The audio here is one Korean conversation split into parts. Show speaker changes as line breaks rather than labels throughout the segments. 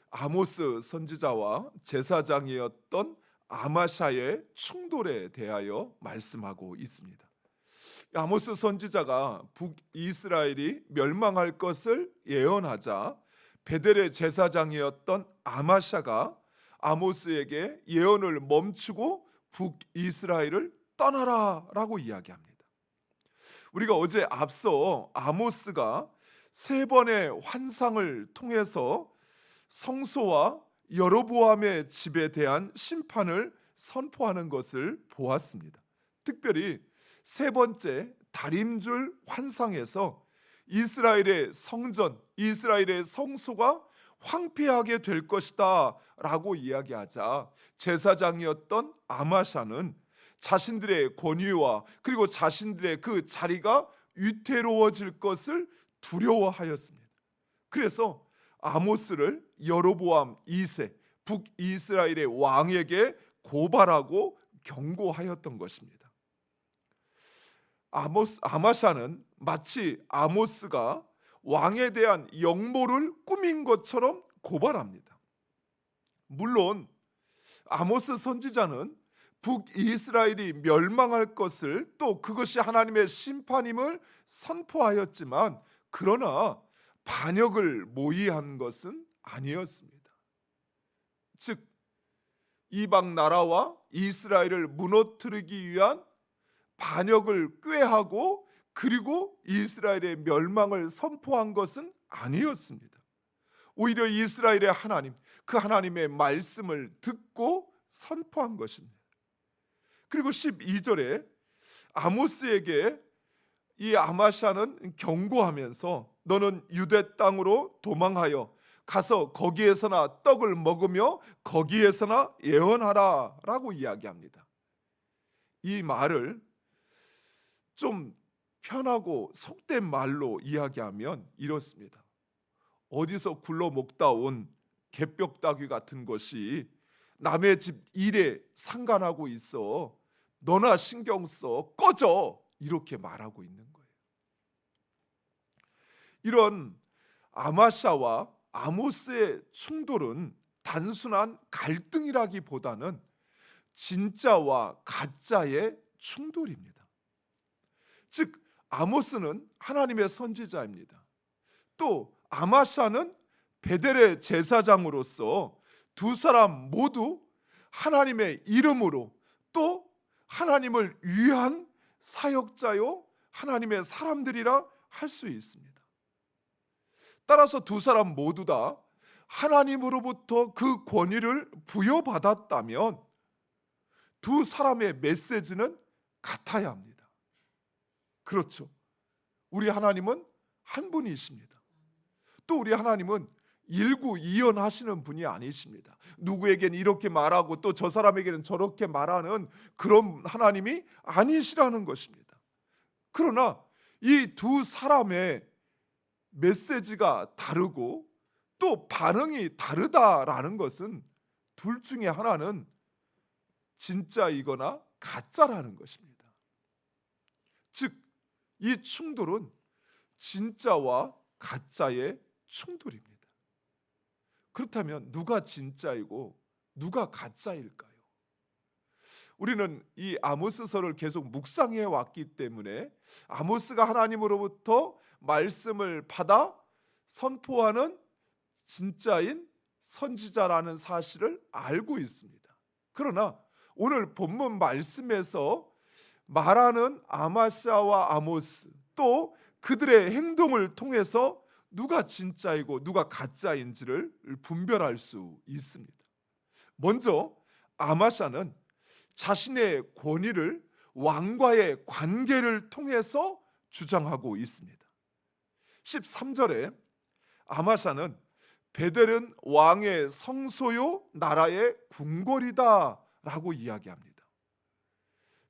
아모스 선지자와 제사장이었던 아마샤의 충돌에 대하여 말씀하고 있습니다. 아모스 선지자가 북이스라엘이 멸망할 것을 예언하자 베델의 제사장이었던 아마샤가 아모스에게 예언을 멈추고 북이스라엘을 떠나라라고 이야기합니다. 우리가 어제 앞서 아모스가 세 번의 환상을 통해서 성소와 여로보암의 집에 대한 심판을 선포하는 것을 보았습니다. 특별히 세 번째 다림줄 환상에서 이스라엘의 성전, 이스라엘의 성소가 황폐하게 될 것이다 라고 이야기하자 제사장이었던 아마샤는 자신들의 권위와 그리고 자신들의 그 자리가 위태로워질 것을 두려워하였습니다. 그래서 아모스를 여로보암 2세 북이스라엘의 왕에게 고발하고 경고하였던 것입니다. 아마샤는 마치 아모스가 왕에 대한 역모를 꾸민 것처럼 고발합니다. 물론 아모스 선지자는 북이스라엘이 멸망할 것을 또 그것이 하나님의 심판임을 선포하였지만 그러나 반역을 모의한 것은 아니었습니다. 즉 이방 나라와 이스라엘을 무너뜨리기 위한 반역을 꾀하고 그리고 이스라엘의 멸망을 선포한 것은 아니었습니다. 오히려 이스라엘의 하나님, 그 하나님의 말씀을 듣고 선포한 것입니다. 그리고 12절에 아모스에게 이 아마샤는 경고하면서 너는 유대 땅으로 도망하여 가서 거기에서나 떡을 먹으며 거기에서나 예언하라 라고 이야기합니다. 이 말을 좀 편하고 속된 말로 이야기하면 이렇습니다. 어디서 굴러 먹다 온 개벽다귀 같은 것이 남의 집 일에 상관하고 있어 너나 신경 써 꺼져 이렇게 말하고 있는 거예요. 이런 아마샤와 아모스의 충돌은 단순한 갈등이라기보다는 진짜와 가짜의 충돌입니다. 즉 아모스는 하나님의 선지자입니다. 또 아마샤는 베델의 제사장으로서 두 사람 모두 하나님의 이름으로 또 하나님을 위한 사역자요 하나님의 사람들이라 할 수 있습니다. 따라서 두 사람 모두 다 하나님으로부터 그 권위를 부여받았다면 두 사람의 메시지는 같아야 합니다. 그렇죠. 우리 하나님은 한 분이십니다. 또 우리 하나님은 일구이연하시는 분이 아니십니다. 누구에게는 이렇게 말하고 또 저 사람에게는 저렇게 말하는 그런 하나님이 아니시라는 것입니다. 그러나 이 두 사람의 메시지가 다르고 또 반응이 다르다라는 것은 둘 중에 하나는 진짜이거나 가짜라는 것입니다. 즉, 이 충돌은 진짜와 가짜의 충돌입니다. 그렇다면 누가 진짜이고 누가 가짜일까요? 우리는 이 아모스서를 계속 묵상해 왔기 때문에 아모스가 하나님으로부터 말씀을 받아 선포하는 진짜인 선지자라는 사실을 알고 있습니다. 그러나 오늘 본문 말씀에서 말하는 아마샤와 아모스 또 그들의 행동을 통해서 누가 진짜이고 누가 가짜인지를 분별할 수 있습니다. 먼저 아마샤는 자신의 권위를 왕과의 관계를 통해서 주장하고 있습니다. 13절에 아마샤는 베델은 왕의 성소요 나라의 궁궐이다 라고 이야기합니다.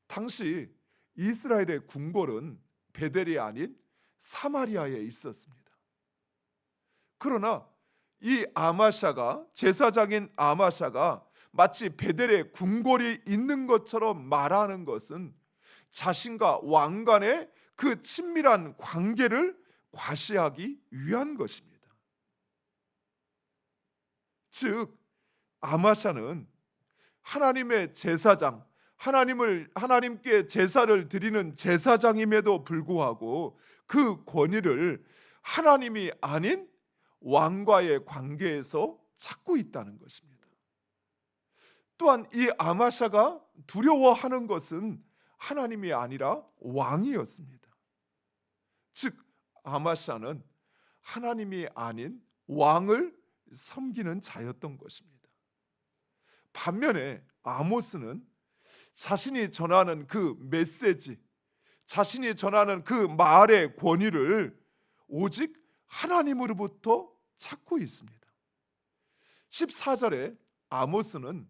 당시 이스라엘의 궁궐은 베델이 아닌 사마리아에 있었습니다. 그러나 이 아마샤가 제사장인 아마샤가 마치 베델의 궁궐이 있는 것처럼 말하는 것은 자신과 왕 간의 그 친밀한 관계를 과시하기 위한 것입니다. 즉 아마샤는 하나님의 제사장, 하나님께 제사를 드리는 제사장임에도 불구하고 그 권위를 하나님이 아닌 왕과의 관계에서 찾고 있다는 것입니다. 또한 이 아마샤가 두려워하는 것은 하나님이 아니라 왕이었습니다. 즉 아마샤는 하나님이 아닌 왕을 섬기는 자였던 것입니다. 반면에 아모스는 자신이 전하는 그 메시지, 자신이 전하는 그 말의 권위를 오직 하나님으로부터 찾고 있습니다. 14절에 아모스는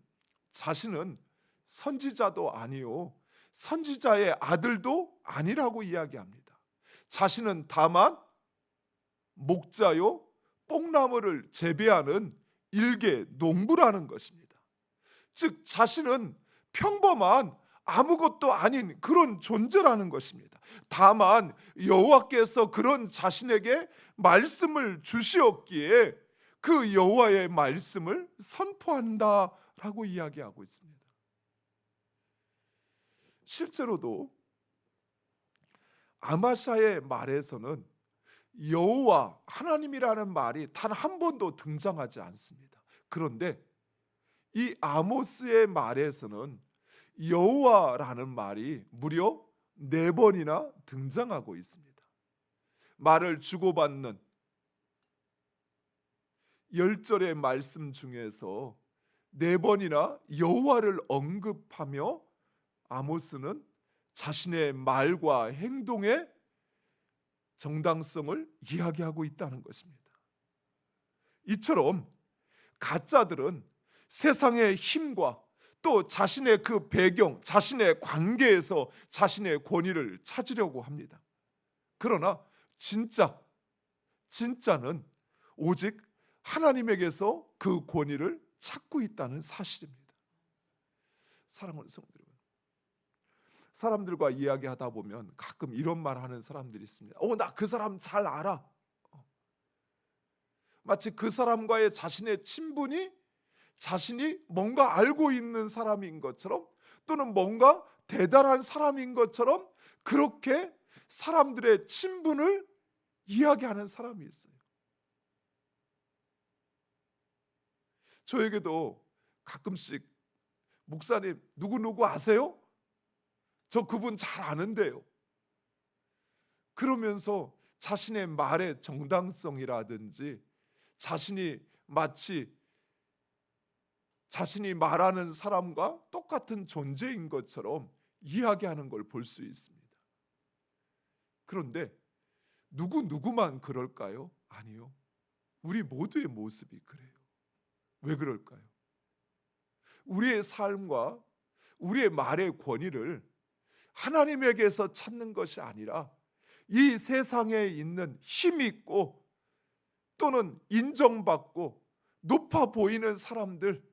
자신은 선지자도 아니요 선지자의 아들도 아니라고 이야기합니다. 자신은 다만 목자요 뽕나무를 재배하는 일개 농부라는 것입니다. 즉 자신은 평범한 아무것도 아닌 그런 존재라는 것입니다. 다만 여호와께서 그런 자신에게 말씀을 주시었기에 그 여호와의 말씀을 선포한다라고 이야기하고 있습니다. 실제로도 아마샤의 말에서는 여호와 하나님이라는 말이 단 한 번도 등장하지 않습니다. 그런데 이 아모스의 말에서는 여호와라는 말이 무려 4번이나 등장하고 있습니다. 말을 주고받는 10절의 말씀 중에서 4번이나 여호와를 언급하며 아모스는 자신의 말과 행동의 정당성을 이야기하고 있다는 것입니다. 이처럼 가짜들은 세상의 힘과 또 자신의 그 배경, 자신의 관계에서 자신의 권위를 찾으려고 합니다. 그러나 진짜는 오직 하나님에게서 그 권위를 찾고 있다는 사실입니다. 사랑하는 성도 여러분, 사람들과 이야기하다 보면 가끔 이런 말 하는 사람들이 있습니다. 나 그 사람 잘 알아. 마치 그 사람과의 자신의 친분이 자신이 뭔가 알고 있는 사람인 것처럼 또는 뭔가 대단한 사람인 것처럼 그렇게 사람들의 친분을 이야기하는 사람이 있어요. 저에게도 가끔씩 목사님 누구누구 아세요? 저 그분 잘 아는데요. 그러면서 자신의 말의 정당성이라든지 자신이 마치 자신이 말하는 사람과 똑같은 존재인 것처럼 이야기하는 걸 볼 수 있습니다. 그런데 누구만 그럴까요? 아니요. 우리 모두의 모습이 그래요. 왜 그럴까요? 우리의 삶과 우리의 말의 권위를 하나님에게서 찾는 것이 아니라 이 세상에 있는 힘 있고 또는 인정받고 높아 보이는 사람들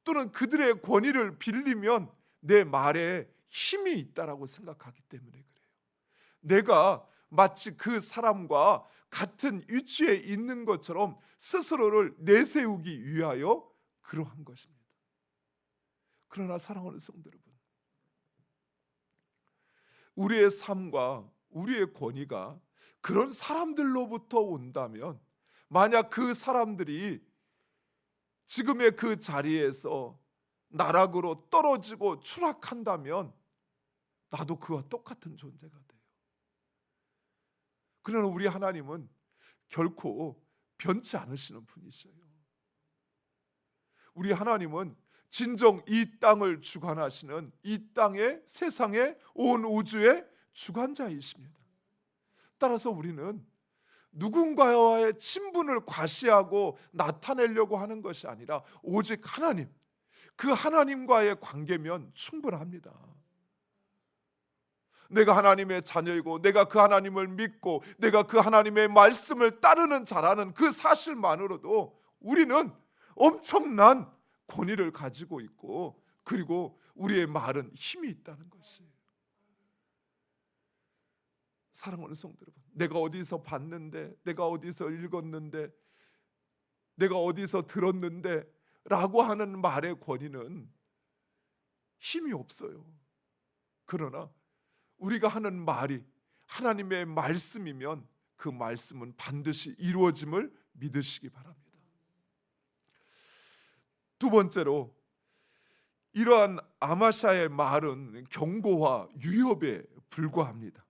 또는 그들의 권위를 빌리면 내 말에 힘이 있다라고 생각하기 때문에 그래요. 내가 마치 그 사람과 같은 위치에 있는 것처럼 스스로를 내세우기 위하여 그러한 것입니다. 그러나 사랑하는 성도 여러분, 우리의 삶과 우리의 권위가 그런 사람들로부터 온다면 만약 그 사람들이 지금의 그 자리에서 나락으로 떨어지고 추락한다면 나도 그와 똑같은 존재가 돼요. 그러나 우리 하나님은 결코 변치 않으시는 분이셔요. 우리 하나님은 진정 이 땅을 주관하시는 이 땅의 세상의 온 우주의 주관자이십니다. 따라서 우리는 누군가와의 친분을 과시하고 나타내려고 하는 것이 아니라 오직 하나님, 그 하나님과의 관계면 충분합니다. 내가 하나님의 자녀이고 내가 그 하나님을 믿고 내가 그 하나님의 말씀을 따르는 자라는 그 사실만으로도 우리는 엄청난 권위를 가지고 있고 그리고 우리의 말은 힘이 있다는 것이에요. 사랑하는 성도 여러분, 내가 어디서 봤는데, 내가 어디서 읽었는데, 내가 어디서 들었는데 라고 하는 말의 권위는 힘이 없어요. 그러나 우리가 하는 말이 하나님의 말씀이면 그 말씀은 반드시 이루어짐을 믿으시기 바랍니다. 두 번째로, 이러한 아마샤의 말은 경고와 위협에 불과합니다.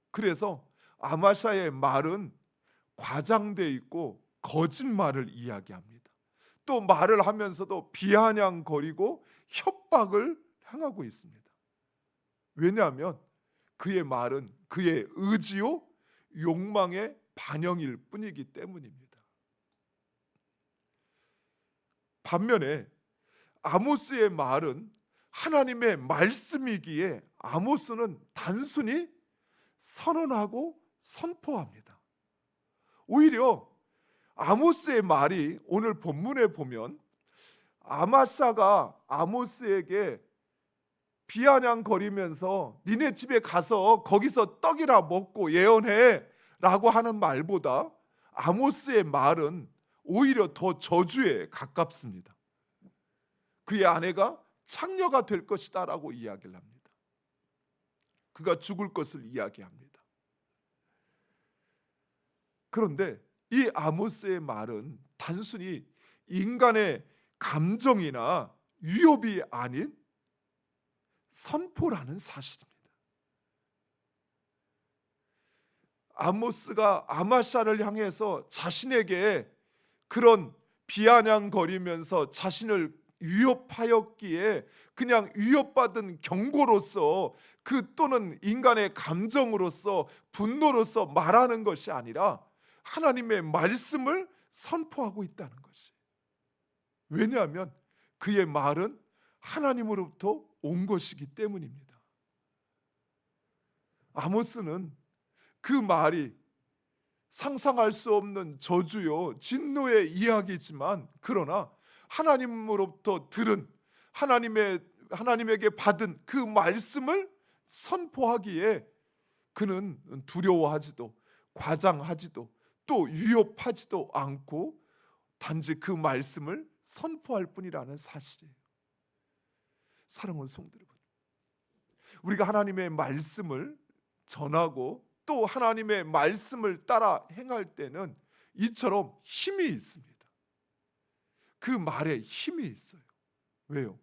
그래서 아마샤의 말은 과장되어 있고 거짓말을 이야기합니다. 또 말을 하면서도 비아냥거리고 협박을 행하고 있습니다. 왜냐하면 그의 말은 그의 의지요 욕망의 반영일 뿐이기 때문입니다. 반면에 아모스의 말은 하나님의 말씀이기에 아모스는 단순히 선언하고 선포합니다. 오히려 아모스의 말이 오늘 본문에 보면 아마샤가 아모스에게 비아냥거리면서 니네 집에 가서 거기서 떡이라 먹고 예언해 라고 하는 말보다 아모스의 말은 오히려 더 저주에 가깝습니다. 그의 아내가 창녀가 될 것이다 라고 이야기를 합니다. 그가 죽을 것을 이야기합니다. 그런데 이 아모스의 말은 단순히 인간의 감정이나 위협이 아닌 선포라는 사실입니다. 아모스가 아마샤를 향해서 자신에게 그런 비아냥거리면서 자신을 위협하였기에 그냥 위협받은 경고로서 그 또는 인간의 감정으로서 분노로서 말하는 것이 아니라 하나님의 말씀을 선포하고 있다는 것이. 왜냐하면 그의 말은 하나님으로부터 온 것이기 때문입니다. 아모스는 그 말이 상상할 수 없는 저주요 진노의 이야기지만, 그러나 하나님으로부터 들은 하나님에게 받은 그 말씀을 선포하기에 그는 두려워하지도 과장하지도 또 위협하지도 않고 단지 그 말씀을 선포할 뿐이라는 사실이에요. 사랑하는 성도 여러분, 우리가 하나님의 말씀을 전하고 또 하나님의 말씀을 따라 행할 때는 이처럼 힘이 있습니다. 그 말에 힘이 있어요. 왜요?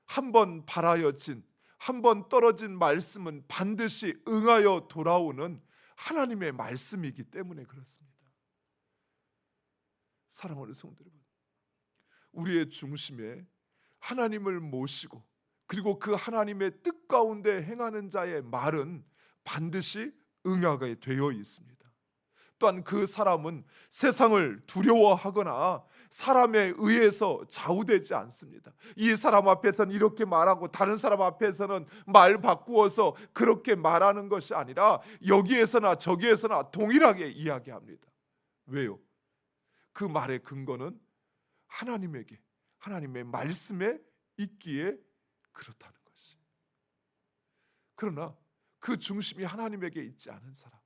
한번 발하여진, 한번 떨어진 말씀은 반드시 응하여 돌아오는 하나님의 말씀이기 때문에 그렇습니다. 사랑하는 성도 여러분, 우리의 중심에 하나님을 모시고 그리고 그 하나님의 뜻 가운데 행하는 자의 말은 반드시 응하게 되어 있습니다. 또한 그 사람은 세상을 두려워하거나 사람에 의해서 좌우되지 않습니다. 이 사람 앞에서는 이렇게 말하고 다른 사람 앞에서는 말 바꾸어서 그렇게 말하는 것이 아니라 여기에서나 저기에서나 동일하게 이야기합니다. 왜요? 그 말의 근거는 하나님에게, 하나님의 말씀에 있기에 그렇다는 것이. 그러나 그 중심이 하나님에게 있지 않은 사람,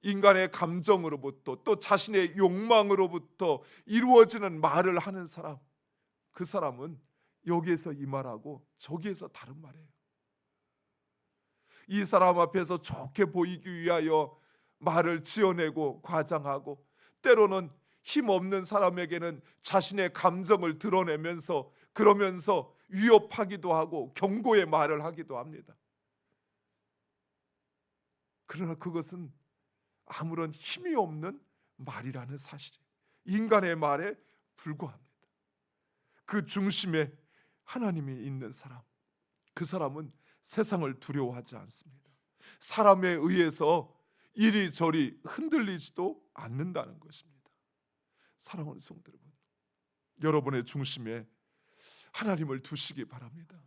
인간의 감정으로부터 또 자신의 욕망으로부터 이루어지는 말을 하는 사람, 그 사람은 여기에서 이 말하고 저기에서 다른 말이에요. 이 사람 앞에서 좋게 보이기 위하여 말을 지어내고 과장하고, 때로는 힘없는 사람에게는 자신의 감정을 드러내면서 그러면서 위협하기도 하고 경고의 말을 하기도 합니다. 그러나 그것은 아무런 힘이 없는 말이라는 사실이에요. 인간의 말에 불과합니다. 그 중심에 하나님이 있는 사람, 그 사람은 세상을 두려워하지 않습니다. 사람에 의해서 이리저리 흔들리지도 않는다는 것입니다. 사랑하는 성도 여러분, 여러분의 중심에 하나님을 두시기 바랍니다.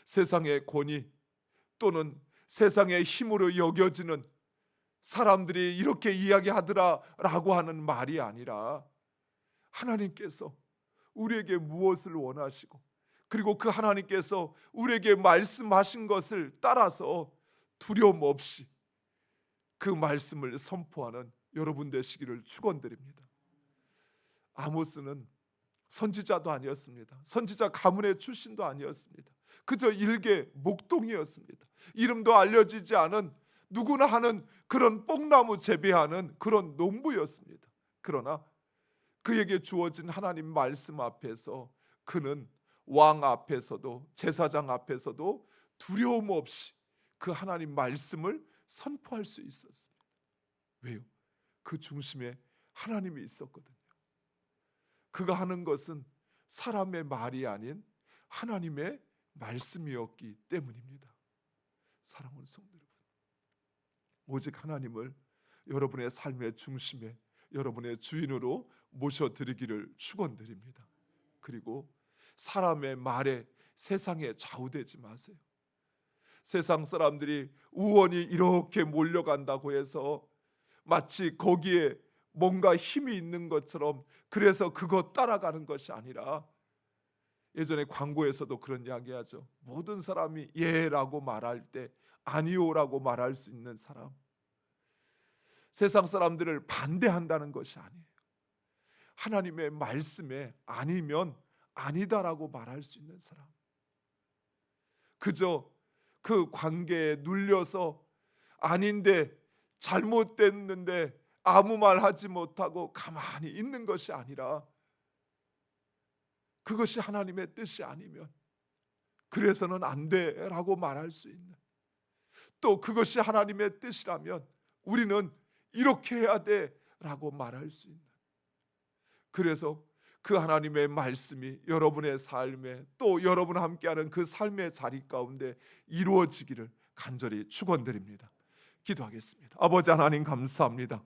세상의 권위 또는 세상의 힘으로 여겨지는 사람들이 이렇게 이야기하더라라고 하는 말이 아니라 하나님께서 우리에게 무엇을 원하시고 그리고 그 하나님께서 우리에게 말씀하신 것을 따라서 두려움 없이 그 말씀을 선포하는 여러분 되시기를 축원드립니다. 아모스는 선지자도 아니었습니다. 선지자 가문의 출신도 아니었습니다. 그저 일개 목동이었습니다. 이름도 알려지지 않은 누구나 하는 그런 뽕나무 재배하는 그런 농부였습니다. 그러나 그에게 주어진 하나님 말씀 앞에서 그는 왕 앞에서도 제사장 앞에서도 두려움 없이 그 하나님 말씀을 선포할 수 있었습니다. 왜요? 그 중심에 하나님이 있었거든요. 그가 하는 것은 사람의 말이 아닌 하나님의 말씀이었기 때문입니다. 사랑하는 성도 여러분, 오직 하나님을 여러분의 삶의 중심에 여러분의 주인으로 모셔드리기를 축원드립니다. 그리고 사람의 말에 세상에 좌우되지 마세요. 세상 사람들이 우원이 이렇게 몰려간다고 해서 마치 거기에 뭔가 힘이 있는 것처럼 그래서 그거 따라가는 것이 아니라, 예전에 광고에서도 그런 이야기하죠. 모든 사람이 예라고 말할 때 아니오라고 말할 수 있는 사람, 세상 사람들을 반대한다는 것이 아니에요. 하나님의 말씀에 아니면 아니다라고 말할 수 있는 사람, 그저 그 관계에 눌려서 아닌데 잘못됐는데 아무 말 하지 못하고 가만히 있는 것이 아니라, 그것이 하나님의 뜻이 아니면 그래서는 안 돼라고 말할 수 있는, 또 그것이 하나님의 뜻이라면 우리는 이렇게 해야 돼라고 말할 수 있는, 그래서 그 하나님의 말씀이 여러분의 삶에 또 여러분 함께하는 그 삶의 자리 가운데 이루어지기를 간절히 축원드립니다. 기도하겠습니다. 아버지 하나님 감사합니다.